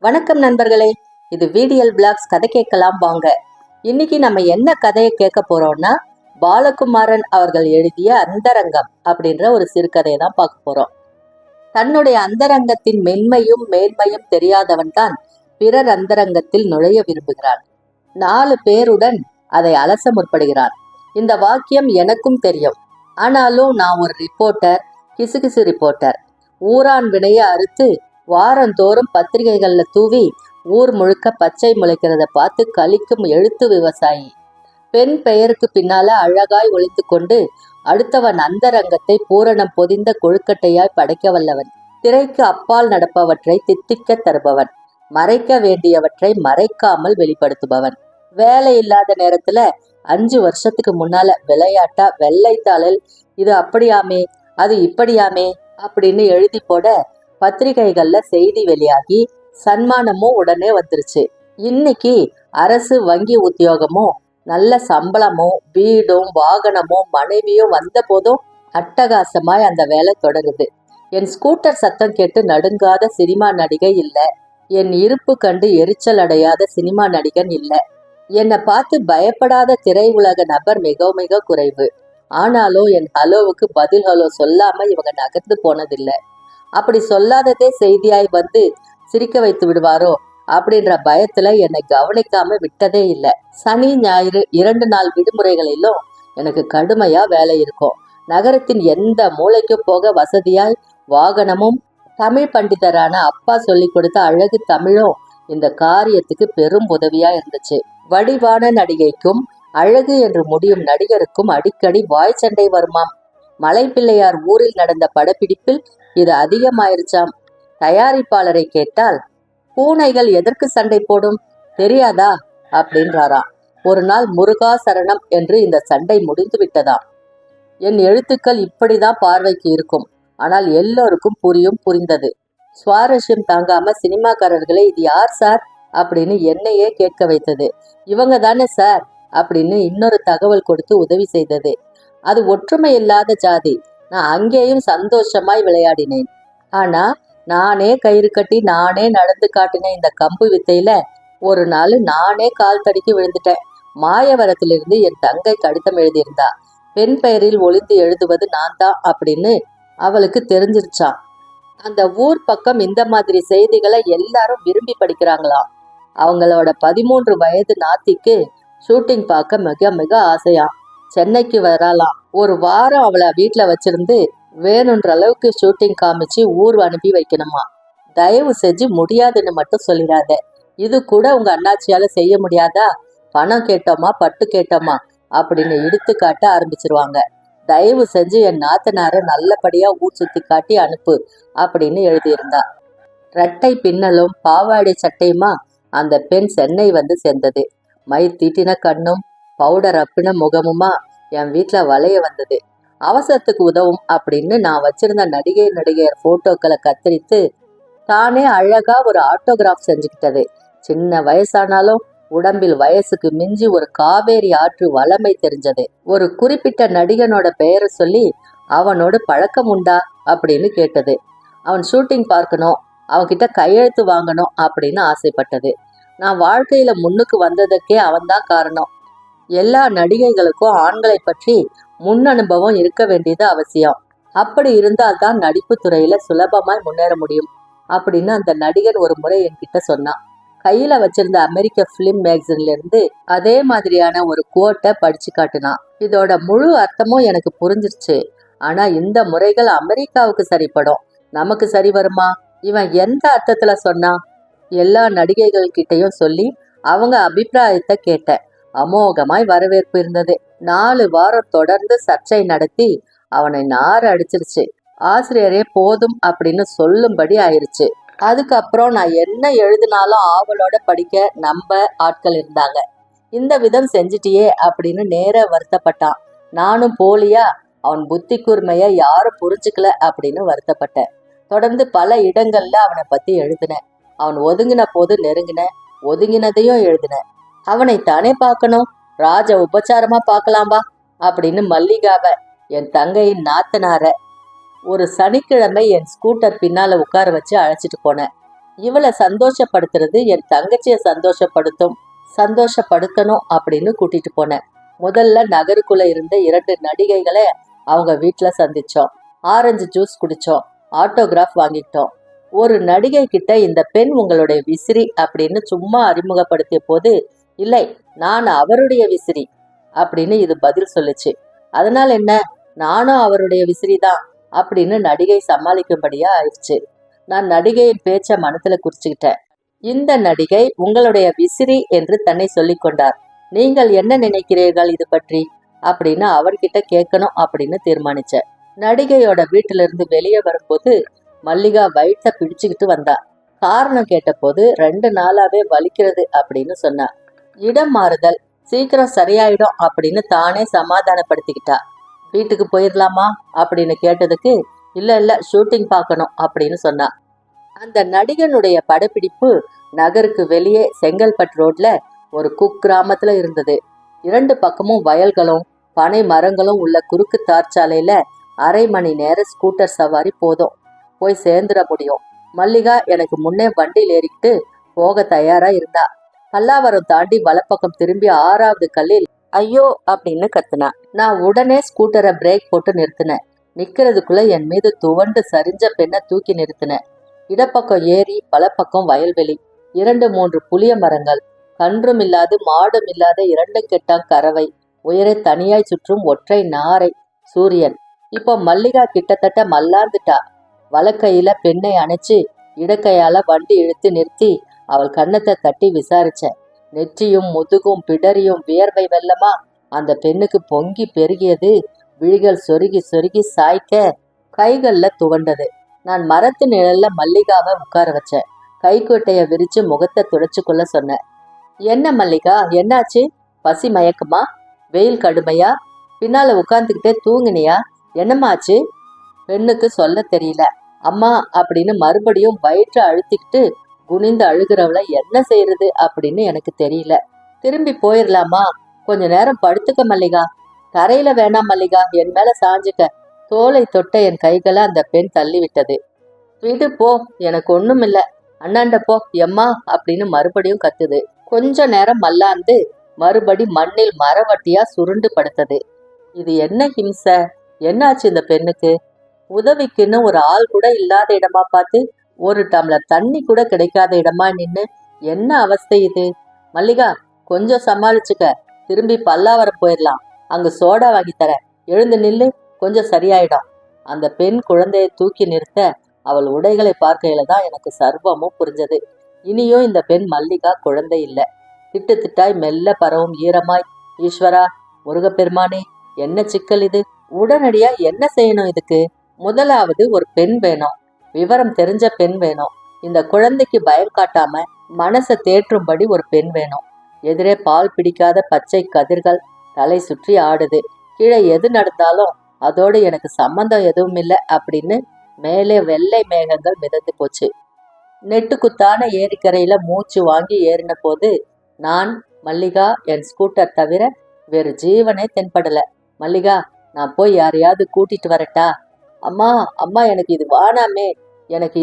வணக்கம் நண்பர்களே, இது VDL Vlogs. கதை கேட்கலாம் வாங்க. இன்னைக்கு நம்ம என்ன கதையை கேட்க போறோம்னா, பாலகுமாரன் அவர்கள் எழுதிய அந்தரங்கம் அப்படின்ற ஒரு சிறுகதையை தான் பார்க்க போறோம். தன்னுடைய அந்தரங்கத்தின் மென்மையும் மேன்மையும் தெரியாதவன் தான் பிறர் அந்தரங்கத்தில் நுழைய விரும்புகிறான். 4 பேருடன் அதை அலச முற்படுகிறான். இந்த வாக்கியம் எனக்கும் தெரியும். ஆனாலும் நான் ஒரு ரிப்போர்ட்டர், கிசுகிசு ரிப்போர்ட்டர். ஊரான் வினையை அறுத்து வாரந்தோறும் பத்திரிகைகள்ல தூவி ஊர் முழுக்க பச்சை முளைக்கிறத பார்த்து கலிக்கும் எழுத்து விவசாயி. பெண் பெயருக்கு பின்னால அழகாய் ஒளித்து கொண்டு அடுத்தவன் அந்தரங்கத்தை பூரணம் பொதிந்த கொழுக்கட்டையாய் படைக்க வல்லவன். திரைக்கு அப்பால் நடப்பவற்றை தித்திக்க தருபவன். மறைக்க வேண்டியவற்றை மறைக்காமல் வெளிப்படுத்துபவன். வேலை இல்லாத நேரத்துல 5 வருஷத்துக்கு முன்னால விளையாட்டா வெள்ளைத்தாளில் இது அப்படியாமே அது இப்படியாமே அப்படின்னு எழுதி போட பத்திரிகைகள்ல செய்தி வெளியாகி சன்மானமும் உடனே வந்துருச்சு. இன்னைக்கு அரசு வங்கி உத்தியோகமும் நல்ல சம்பளமும் வீடும் வாகனமும் மனைவியும் வந்த போதும் அட்டகாசமாய் அந்த வேலை தொடருது. என் ஸ்கூட்டர் சத்தம் கேட்டு நடுங்காத சினிமா நடிகை இல்லை. என் இருப்பு கண்டு எரிச்சல் அடையாத சினிமா நடிகன் இல்லை. என்னை பார்த்து பயப்படாத திரை உலக நபர் மிக மிக குறைவு. ஆனாலும் என் ஹலோவுக்கு பதில் ஹலோ சொல்லாம இவங்க நகர்ந்து போனதில்லை. அப்படி சொல்லாததே செய்தியாய் வந்து சிரிக்க வைத்து விடுவாரோ அப்படின்ற பயத்துல என்னை கவனிக்காம விட்டதே இல்லை. சனி ஞாயிறு 2 நாள் விடுமுறைகளிலும் எனக்கு கடுமையா வேலை இருக்கும். நகரத்தின் எந்த மூளைக்கும் போக வசதியாய் வாகனமும் தமிழ் பண்டிதரான அப்பா சொல்லி கொடுத்த அழகு தமிழும் இந்த காரியத்துக்கு பெரும் உதவியா இருந்துச்சு. வடிவான நடிகைக்கும் அழகு என்று முடியும் நடிகருக்கும் அடிக்கடி வாய் சண்டை வருமாம். மலைப்பிள்ளையார் ஊரில் நடந்த படப்பிடிப்பில் இது அதிகமாயிருச்சாம். தயாரிப்பாளரை கேட்டால், பூனைகள் எதற்கு சண்டை போடும் தெரியாதா அப்படின்றாராம். ஒரு நாள் முருகா சரணம் என்று இந்த சண்டை முடிந்து விட்டதாம். என் எழுத்துக்கள் இப்படிதான் பார்வைக்கு இருக்கும். ஆனால் எல்லோருக்கும் புரிந்தது. சுவாரஸ்யம் தாங்காம சினிமாக்காரர்களே இது யார் சார் அப்படின்னு என்னையே கேட்க வைத்தது. இவங்க தானே சார் அப்படின்னு இன்னொரு தகவல் கொடுத்து உதவி செய்தது. அது ஒற்றுமை இல்லாத ஜாதி. நான் அங்கேயும் சந்தோஷமாய் விளையாடினேன். ஆனா நானே கயிறு கட்டி நானே நடந்து காட்டின இந்த கம்பு வித்தையில ஒரு நாள் நானே கால் தடுக்கி விழுந்துட்டேன். மாயவரத்திலிருந்து என் தங்கை கடிதம் எழுதியிருந்தா. பெண் பெயரில் ஒளிந்து எழுதுவது நான் தான் அப்படின்னு அவளுக்கு தெரிஞ்சிருச்சான். அந்த ஊர் பக்கம் இந்த மாதிரி செய்திகளை எல்லாரும் விரும்பி படிக்கிறாங்களாம். அவங்களோட 13 வயது நாத்திக்கு ஷூட்டிங் பார்க்க மிக மிக ஆசையா. சென்னைக்கு வரலாம். ஒரு வாரம் அவளை வீட்டுல வச்சிருந்து வேணுன்ற அளவுக்கு ஷூட்டிங் காமிச்சு ஊர் அனுப்பி வைக்கணுமா. தயவு செஞ்சு முடியாதுன்னு மட்டும் சொல்லிடாத. இது கூட உங்க அண்ணாச்சியால செய்ய முடியாதா? பணம் கேட்டோமா பட்டு கேட்டோமா அப்படின்னு இழுத்து காட்ட ஆரம்பிச்சிருவாங்க. தயவு செஞ்சு என் நாத்தனார நல்லபடியா ஊர் சுத்தி காட்டி அனுப்பு அப்படின்னு எழுதியிருந்தா. ரெட்டை பின்னலும் பாவாடை சட்டையுமா அந்த பெண் சென்னை வந்து சேர்ந்தது. மை தீட்டின கண்ணும் பவுடர் அப்பின முகமுமா என் வீட்டுல வளைய வந்தது. அவசரத்துக்கு உதவும் அப்படின்னு நான் வச்சிருந்த நடிகையர் போட்டோக்களை கத்தரித்து தானே அழகா ஒரு ஆட்டோகிராஃப் செஞ்சுக்கிட்டது. சின்ன வயசானாலும் உடம்பில் வயசுக்கு மிஞ்சி ஒரு காவேரி ஆற்று வளமை தெரிஞ்சது. ஒரு குறிப்பிட்ட நடிகனோட பெயரை சொல்லி அவனோட பழக்கம் உண்டா அப்படின்னு கேட்டது. அவன் ஷூட்டிங் பார்க்கணும், அவன்கிட்ட கையெழுத்து வாங்கணும் அப்படின்னு ஆசைப்பட்டது. நான் வாழ்க்கையில முன்னுக்கு வந்ததுக்கே அவன்தான் காரணம். எல்லா நடிகைகளுக்கும் ஆண்களை பற்றி முன் அனுபவம் இருக்க வேண்டியது அவசியம். அப்படி இருந்தால்தான் நடிப்பு துறையில சுலபமாய் முன்னேற முடியும் அப்படின்னு அந்த நடிகர் ஒரு முறை என்கிட்ட சொன்னான். கையில வச்சிருந்த அமெரிக்க பிலிம் மேகசின்ல இருந்து அதே மாதிரியான ஒரு கோட்டை படிச்சு காட்டினான். இதோட முழு அர்த்தமும் எனக்கு புரிஞ்சிருச்சு. ஆனா இந்த முறைகள் அமெரிக்காவுக்கு சரிப்படும், நமக்கு சரி வருமா? இவன் எந்த அர்த்தத்துல சொன்னான்? எல்லா நடிகைகள் கிட்டையும் சொல்லி அவங்க அபிப்பிராயத்தை கேட்டேன். அமோகமாய் வரவேற்பு இருந்தது. 4 வாரம் தொடர்ந்து சர்ச்சை நடத்தி அவனை நார அடிச்சிருச்சு. ஆசிரியரே போதும் அப்படின்னு சொல்லும்படி ஆயிருச்சு. அதுக்கப்புறம் நான் என்ன எழுதினாலும் ஆவலோட படிக்க நம்ப ஆட்கள் இருந்தாங்க. இந்த விதம் செஞ்சிட்டியே அப்படின்னு நேர வருத்தப்பட்டான். நானும் போலியா அவன் புத்தி கூர்மைய யாரும் புரிஞ்சுக்கல அப்படின்னு வருத்தப்பட்டேன். தொடர்ந்து பல இடங்கள்ல அவனை பத்தி எழுதினேன். அவன் ஒதுங்கின போது நெருங்கின, ஒதுங்கினதையும் எழுதினேன். அவனை தானே பார்க்கணும், ராஜ உபச்சாரமா பார்க்கலாம்பா அப்படின்னு மல்லிகாவ, என் தங்கையின் நாத்தனார ஒரு சனிக்கிழமை என் ஸ்கூட்டர் பின்னால உட்கார வச்சு அழைச்சிட்டு போனேன். இவளை சந்தோஷப்படுத்துறது என் தங்கச்சியை சந்தோஷப்படுத்தணும் அப்படின்னு கூட்டிட்டு போனேன். முதல்ல நகருக்குள்ள இருந்த 2 நடிகைகளை அவங்க வீட்டுல சந்திச்சோம். ஆரஞ்சு ஜூஸ் குடிச்சோம், ஆட்டோகிராஃப் வாங்கிட்டோம். ஒரு நடிகை கிட்ட இந்த பெண் உங்களுடைய விசிறி அப்படின்னு சும்மா அறிமுகப்படுத்திய போது, இல்லை, நான் அவருடைய விசிறி அப்படின்னு இது பதில் சொல்லுச்சு. அதனால என்ன, நானும் அவருடைய விசிறி தான் அப்படின்னு நடிகை சமாளிக்கும்படியா ஆயிடுச்சு. நான் நடிகையின் பேச்ச மனத்துல குறிச்சுக்கிட்டேன். இந்த நடிகை உங்களுடைய விசிறி என்று தன்னை சொல்லிக் கொண்டார். நீங்கள் என்ன நினைக்கிறீர்கள் இது பற்றி அப்படின்னு அவர்கிட்ட கேட்கணும் அப்படின்னு தீர்மானிச்சேன். நடிகையோட வீட்டில இருந்து வெளியே வரும்போது மல்லிகா வயிற்ற பிடிச்சுக்கிட்டு வந்தா. காரணம் கேட்டபோது 2 நாளாவே வலிக்கிறது அப்படின்னு சொன்னா. இடம் மாறுதல், சீக்கிரம் சரியாயிடும் அப்படின்னு தானே சமாதானப்படுத்திக்கிட்டா. வீட்டுக்கு போயிடலாமா அப்படின்னு கேட்டதுக்கு இல்ல ஷூட்டிங் பார்க்கணும் அப்படின்னு சொன்னா. அந்த நடிகனுடைய படப்பிடிப்பு நகருக்கு வெளியே செங்கல்பட்டு ரோட்ல ஒரு குக்கிராமத்துல இருந்தது. 2 பக்கமும் வயல்களும் பனை மரங்களும் உள்ள குறுக்கு தார்ச்சாலையில அரை மணி நேர ஸ்கூட்டர் சவாரி போதும், போய் சேர்ந்துட முடியும். மல்லிகா எனக்கு முன்னே வண்டியில் ஏறிக்கிட்டு போக தயாரா இருந்தா. பல்லாவரம் தாண்டி வலப்பக்கம் திரும்பி 6வது கல்லில் ஐயோ அப்படின்னு கத்துனா. நான் உடனே ஸ்கூட்டரை பிரேக் போட்டு நிறுத்தினேன். நிக்கிறதுக்குள்ள என் மீது துவண்டு சரிஞ்ச பெண்ணை தூக்கி நிறுத்தினேன். இடப்பக்கம் ஏரி, பலப்பக்கம் வயல்வெளி, 2-3 புளிய மரங்கள், கன்றும் இல்லாது மாடும் இல்லாத 2 கெட்டாங் கறவை, உயரே தனியாய் சுற்றும் ஒற்றை நாரை, சூரியன். இப்போ மல்லிகா கிட்டத்தட்ட மல்லாந்துட்டா. வலக்கையில பெண்ணை அணைச்சு இடக்கையால வண்டி இழுத்து நிறுத்தி அவள் கன்னத்தை தட்டி விசாரிச்சேன். நெற்றியும் முதுகும் பிடரியும் வியர்வை வெள்ளமா அந்த பெண்ணுக்கு பொங்கி பெருகியது. விழிகள் சொருகி சொருகி சாய்க்க கைகள்ல துவண்டது. நான் மரத்து நிழல்ல மல்லிகாவை உட்கார வச்சேன். கைக்குட்டைய விரிச்சு முகத்தை துடைச்சு கொள்ள சொன்னேன். என்ன மல்லிகா, என்னாச்சு? பசி மயக்கமா? வெயில் கடுமையா? பின்னால உட்கார்ந்துக்கிட்டே தூங்குனியா? என்னமாச்சு? பெண்ணுக்கு சொல்ல தெரியல. அம்மா அப்படின்னு மறுபடியும் வயிற்று அழுத்திக்கிட்டு குனிந்து அழுகிறவளை என்ன செய்யறது அப்படின்னு எனக்கு தெரியல. திரும்பி போயிடலாமா? கொஞ்ச நேரம் படுத்துக்க மல்லிகா. தரையில வேணாம் மல்லிகா, என் மேல சாஞ்சுக்க. தோலை தொட்ட என் கைகளை அந்த பெண் தள்ளி விட்டது. விடு போ, எனக்கு ஒண்ணும் இல்ல, அண்ணாண்ட போ எம்மா அப்படின்னு மறுபடியும் கத்துது. கொஞ்ச நேரம் மல்லாந்து மறுபடி மண்ணில் மரவட்டியா சுருண்டு படுத்தது. இது என்ன ஹிம்ச? என்னாச்சு இந்த பெண்ணுக்கு? உதவிக்குன்னு ஒரு ஆள் கூட இல்லாத இடமா பார்த்து, ஒரு டம்ளர் தண்ணி கூட கிடைக்காத இடமா நின்னு என்ன அவஸ்தை இது? மல்லிகா, கொஞ்சம் சமாளிச்சுக்க. திரும்பி பல்லாவரம் போயிடலாம். அங்கு சோடா வாங்கி தர. எழுந்து நில்லு, கொஞ்சம் சரியாயிடும். அந்த பெண் குழந்தையை தூக்கி நிறுத்த அவள் உடைகளை பார்க்கையில தான் எனக்கு சர்வமும் புரிஞ்சது. இனியும் இந்த பெண் மல்லிகா குழந்தை இல்லை. திட்டு திட்டாய் மெல்ல பரவும் ஈரமாய், ஈஸ்வரா, முருகப்பெருமானே, என்ன சிக்கல் இது? உடனடியா என்ன செய்யணும் இதுக்கு? முதலாவது ஒரு பெண் வேணும், விவரம் தெரிஞ்ச பெண் வேணும். இந்த குழந்தைக்கு பயம் காட்டாம மனசை தேற்றும்படி ஒரு பெண் வேணும். எதிரே பால் பிடிக்காத பச்சை கதிர்கள் தலை சுற்றி ஆடுது. கீழே எது நடந்தாலும் அதோடு எனக்கு சம்பந்தம் எதுவும் இல்லை அப்படின்னு மேலே வெள்ளை மேகங்கள் மிதந்து போச்சு. நெட்டுக்குத்தான ஏரிக்கரையில மூச்சு வாங்கி ஏறின போது நான், மல்லிகா, என் ஸ்கூட்டர் தவிர வேறு ஜீவனே தென்படல. மல்லிகா, நான் போய் யாரையாவது கூட்டிட்டு வரட்டா? அம்மா அம்மா, எனக்கு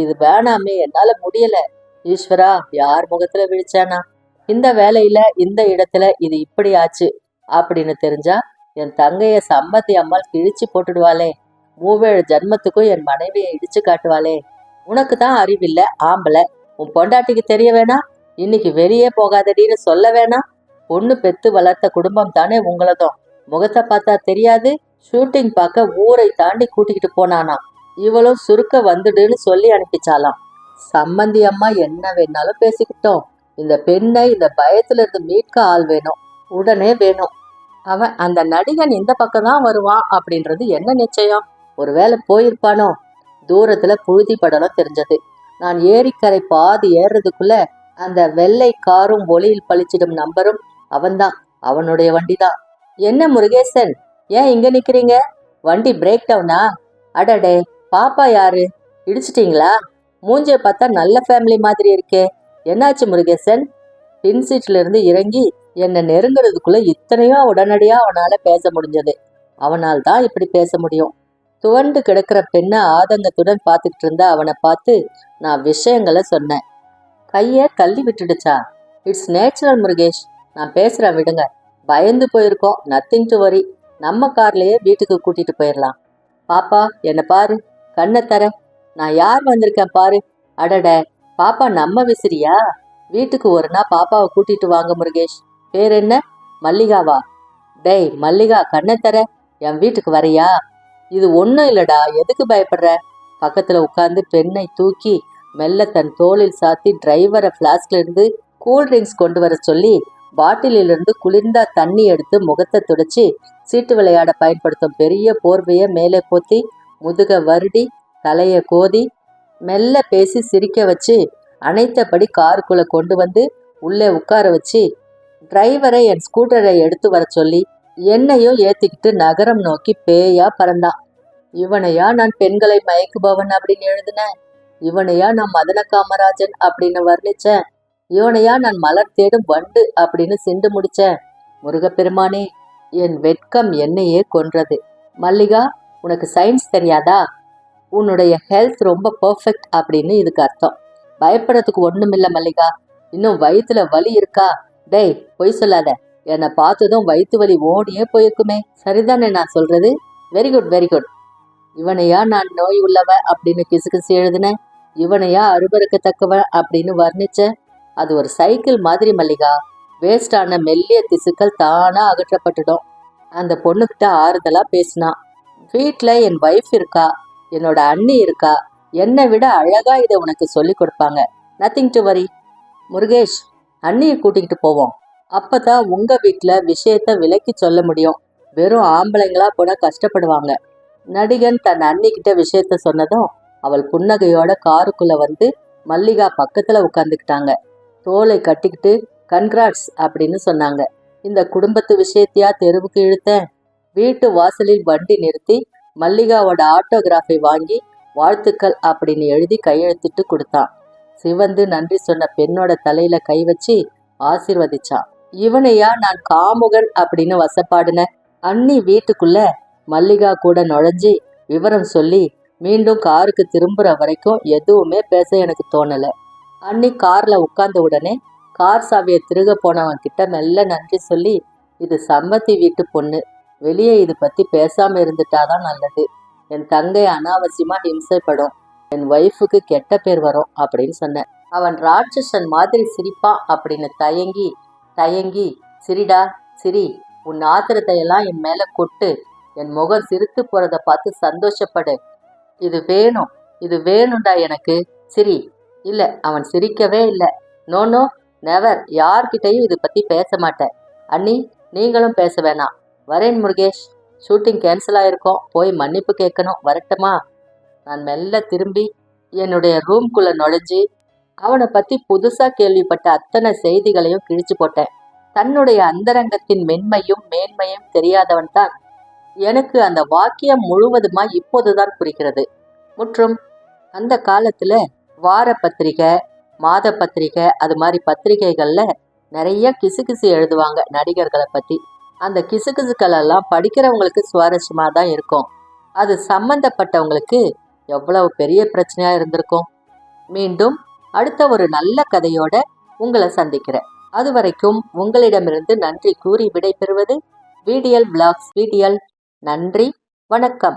இது வேணாமே, என்னால முடியல. ஈஸ்வரா, யார் முகத்துல விழிச்சானா? இந்த வேலையில இந்த இடத்துல இது இப்படி ஆச்சு அப்படின்னு தெரிஞ்சா என் தங்கைய சம்மதி அம்மாள் கிழிச்சு போட்டுடுவாளே. 37 ஜன்மத்துக்கும் என் மனைவியை இடிச்சு காட்டுவாளே. உனக்கு தான் அறிவில்ல, ஆம்பளை. உன் பொண்டாட்டிக்கு தெரிய வேணா? இன்னைக்கு வெளியே போகாதடின்னு சொல்ல வேணா? பொண்ணு பெத்து வளர்த்த குடும்பம் தானே உங்களதும். முகத்தை பார்த்தா தெரியாது? ஷூட்டிங் பார்க்க ஊரை தாண்டி கூட்டிக்கிட்டு போனானா. இவளும் சுருக்க வந்துடுன்னு சொல்லி அனுப்பிச்சாலாம். சம்மந்தி அம்மா என்ன வேணாலும் பேசிக்கிட்டோம். இந்த பெண்ணை இந்த பயத்துல இருந்து மீட்க ஆள் வேணும், உடனே வேணும். அவன் அந்த நடிகன் இந்த பக்கம் தான் வருவான் அப்படின்றது என்ன நிச்சயம்? ஒருவேளை போயிருப்பானோ? தூரத்துல புழுதி படலம் தெரிஞ்சது. நான் ஏரிக்கரை பாதி ஏறுறதுக்குள்ள அந்த வெள்ளை காரும் ஒளியில் பளிச்சிடும் நம்பரும் அவன்தான், அவனுடைய வண்டி தான். என்ன முருகேசன், ஏன் இங்க நிக்கிறீங்க? வண்டி பிரேக் டவுனா? அடடே, பாப்பா யாரு? இடிச்சிட்டீங்களா? மூஞ்சிய பார்த்தா நல்ல ஃபேமிலி மாதிரி இருக்கே. என்னாச்சு முருகேசன்? பின் சீட்ல இருந்து இறங்கி என்னை நெருங்கிறதுக்குள்ள இத்தனையும் உடனடியா அவனால பேச முடிஞ்சது. அவனால் தான் இப்படி பேச முடியும். துவண்டு கிடக்கிற பெண்ணை ஆதங்கத்துடன் பார்த்துக்கிட்டு இருந்த அவனை பார்த்து நான் விஷயங்களை சொன்னேன். கையை தள்ளி விட்டுடுச்சா? It's natural Murugesh. நான் பேசுறேன் விடுங்க. பயந்து போயிருக்கோம். Nothing to worry. நம்ம கார்லயே வீட்டுக்கு கூட்டிட்டு போயிடலாம். பாப்பா என்ன பாரு, கண்ணை தர. நான் யார் வந்திருக்கேன் பாரு. அடட, பாப்பா நம்ம விசிறியா? வீட்டுக்கு ஒரு நாள் பாப்பாவை கூட்டிட்டு வாங்க முருகேஷ். பேர் என்ன? மல்லிகாவா? டேய் மல்லிகா, கண்ணை தர. என் வீட்டுக்கு வரையா? இது ஒன்றும் இல்லடா, எதுக்கு பயப்படுற? பக்கத்துல உட்கார்ந்து பெண்ணை தூக்கி மெல்ல தன் தோளில் சாத்தி டிரைவரை ஃப்ளாஸ்க்ல இருந்து கூல்ட்ரிங்க்ஸ் கொண்டு வர சொல்லி பாட்டிலிருந்து குளிர்ந்த தண்ணி எடுத்து முகத்தை துடைச்சி சீட்டு விளையாட பயன்படுத்தும் பெரிய போர்வையை மேலே போத்தி முதுக வருடி தலையை கோதி மெல்ல பேசி சிரிக்க வச்சு அனைத்தபடி காருக்குள்ள கொண்டு வந்து உள்ளே உட்கார வச்சு டிரைவரை என் ஸ்கூட்டரை எடுத்து வர சொல்லி என்னையும் ஏத்திக்கிட்டு நகரம் நோக்கி பேயா பறந்தான். இவனையா நான் பெண்களை மயக்குபவன் அப்படின்னு எழுதினேன்? இவனையா நான் மதன காமராஜன் அப்படின்னு வர்ணிச்சேன்? இவனையா நான் மலர் தேடும் வண்டு அப்படின்னு சிண்டு முடிச்சேன்? முருகப்பெருமானே, என் வெட்கம் என்னையே கொன்றது. மல்லிகா, உனக்கு சயின்ஸ் தெரியாதா? உன்னுடைய ஹெல்த் ரொம்ப பர்ஃபெக்ட் அப்படின்னு இதுக்கு அர்த்தம். பயப்படுறதுக்கு ஒண்ணுமில்ல மல்லிகா. இன்னும் வயிற்றுல வலி இருக்கா? டேய் பொய் சொல்லாத. என்னை பார்த்ததும் வயிற்று வலி ஓடியே போயிருக்குமே. சரிதானே நான் சொல்றது? Very good very good. இவனையா நான் நோய் உள்ளவ அப்படின்னு கிசுகிசு எழுதினேன்? இவனையா அருவருக்கத்தக்கவன் அப்படின்னு வர்ணிச்சேன்? அது ஒரு சைக்கிள் மாதிரி மல்லிகா. வேஸ்டான மெல்லிய திசுக்கள் தானா அகற்றப்பட்டுடும். அந்த பொண்ணுகிட்ட ஆறுதலா பேசினான். வீட்டில் என் வைஃப் இருக்கா, என்னோட அண்ணி இருக்கா, என்னை விட அழகா இதை உனக்கு சொல்லி கொடுப்பாங்க. Nothing to worry. முருகேஷ், அண்ணியை கூட்டிகிட்டு போவோம். அப்பதான் உங்க வீட்டில் விஷயத்த விலக்கி சொல்ல முடியும். வெறும் ஆம்பளைங்களா போனா கஷ்டப்படுவாங்க. நடிகன் தன் அண்ணிக்கிட்ட விஷயத்த சொன்னதும் அவள் புன்னகையோட காருக்குள்ள வந்து மல்லிகா பக்கத்துல உட்காந்துக்கிட்டாங்க. தோலை கட்டிக்கிட்டு கன்கிராட்ஸ் அப்படின்னு சொன்னாங்க. இந்த குடும்பத்து விஷயத்தையா தெருவுக்கு இழுத்தேன்? வீட்டு வாசலில் வண்டி நிறுத்தி மல்லிகாவோட ஆட்டோகிராஃபை வாங்கி வாழ்த்துக்கள் அப்படின்னு எழுதி கையெழுத்திட்டு கொடுத்தான். சிவந்து நன்றி சொன்ன பெண்ணோட தலையில கை வச்சு ஆசீர்வதிச்சான். இவனையா நான் காமுகன் அப்படின்னு வசப்பாடுன? அண்ணி வீட்டுக்குள்ள மல்லிகா கூட நுழைஞ்சி விவரம் சொல்லி மீண்டும் காருக்கு திரும்புற வரைக்கும் எதுவுமே பேச எனக்கு தோணல. அண்ணி கார்ல உட்கார்ந்த உடனே கார் சாவியை திருக போனவன் கிட்ட மெல்ல நன்றி சொல்லி, இது சம்மதி வீட்டு பொண்ணு, வெளியே இது பத்தி பேசாம இருந்துட்டாதான் நல்லது. என் தங்கை அனாவசியமா ஹிம்சைப்படும், என் ஒய்ஃபுக்கு கெட்ட பேர் வரும் அப்படின்னு சொன்னேன். அவன் ராட்சசன் மாதிரி சிரிப்பான் அப்படின்னு தயங்கி தயங்கி, சிரிடா சிரி, உன் ஆத்திரத்தையெல்லாம் என் மேல கொட்டு, என் முகம் சிரித்து போறத பார்த்து சந்தோஷப்படு. இது வேணும், இது வேணும்டா எனக்கு, சிரி. இல்ல, அவன் சிரிக்கவே இல்லை. நோ நோ, நெவர், யார்கிட்டையும் இது பத்தி பேச மாட்டேன். அண்ணி, நீங்களும் பேச வேணாம். வரேன் முருகேஷ், ஷூட்டிங் கேன்சல் ஆயிருக்கோம், போய் மன்னிப்பு கேட்கணும், வரட்டுமா? நான் மெல்ல திரும்பி என்னுடைய ரூம்குள்ள நுழைஞ்சி அவனை பத்தி புதுசா கேள்விப்பட்ட அத்தனை செய்திகளையும் கிழிச்சு போட்டேன். தன்னுடைய அந்தரங்கத்தின் மென்மையும் மேன்மையும் தெரியாதவன் தான். எனக்கு அந்த வாக்கியம் முழுவதுமா இப்போதுதான் புரிகிறது. முற்றும். அந்த காலத்துல வார பத்திரிகை, மாத பத்திரிகை, அது மாதிரி பத்திரிகைகள்ல நிறைய கிசுகிசு எழுதுவாங்க நடிகர்களை பத்தி. அந்த கிசுகிசுக்கள் எல்லாம் படிக்கிறவங்களுக்கு சுவாரஸ்யமா தான் இருக்கும். அது சம்பந்தப்பட்டவங்களுக்கு எவ்வளவு பெரிய பிரச்சனையா இருந்திருக்கும். மீண்டும் அடுத்த ஒரு நல்ல கதையோட உங்களை சந்திக்கிறேன். அது வரைக்கும் உங்களிடமிருந்து நன்றி கூறி விடை பெறுவது VDL Vlogs. நன்றி, வணக்கம்.